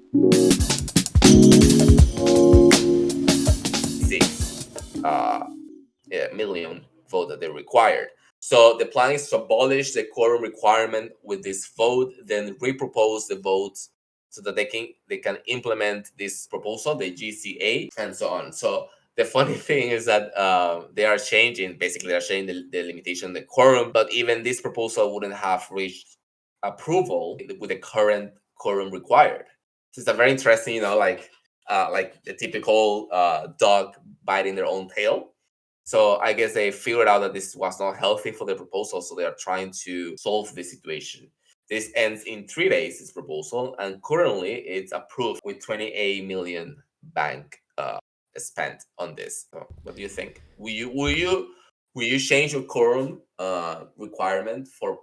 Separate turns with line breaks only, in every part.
Six million vote that they required. So the plan is to abolish the quorum requirement with this vote, then repropose the votes so that they can implement this proposal, the GCA, and so on. So the funny thing is that they are changing, basically, they're changing the limitation, the quorum, but even this proposal wouldn't have reached approval with the current quorum required. So it's a very interesting, like the typical dog biting their own tail. So I guess they figured out that this was not healthy for the proposal, so they are trying to solve the situation. This ends in 3 days, this proposal, and currently it's approved with 28 million bank spent on this. So what do you think? Will you change your quorum requirement for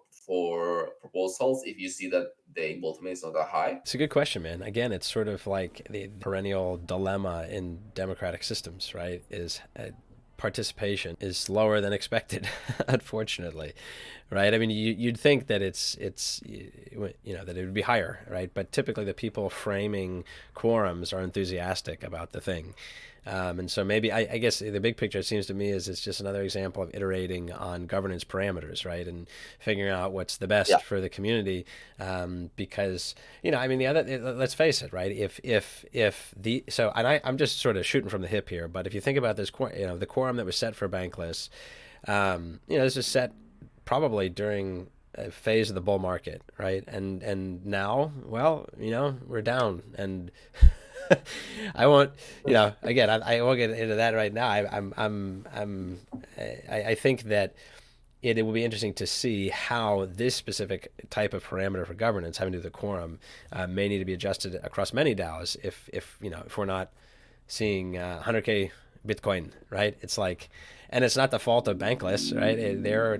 proposals if you see that the involvement is not that high?
It's a good question, man. Again, it's sort of like the perennial dilemma in democratic systems, right? Is participation is lower than expected, unfortunately, right? I mean, you'd think that it's that it would be higher, right? But typically, the people framing quorums are enthusiastic about the thing. And so maybe I guess the big picture, it seems to me, is it's just another example of iterating on governance parameters, right, and figuring out what's the best for the community. Because I mean, let's face it, right? I'm just sort of shooting from the hip here, but if you think about this, the quorum that was set for Bankless, this is set probably during a phase of the bull market, right? And now, well, we're down and. I won't, again, I won't get into that right now. I think that it will be interesting to see how this specific type of parameter for governance, having to do with the quorum, may need to be adjusted across many DAOs if we're not seeing 100K Bitcoin, right? It's like, and it's not the fault of Bankless, right? They're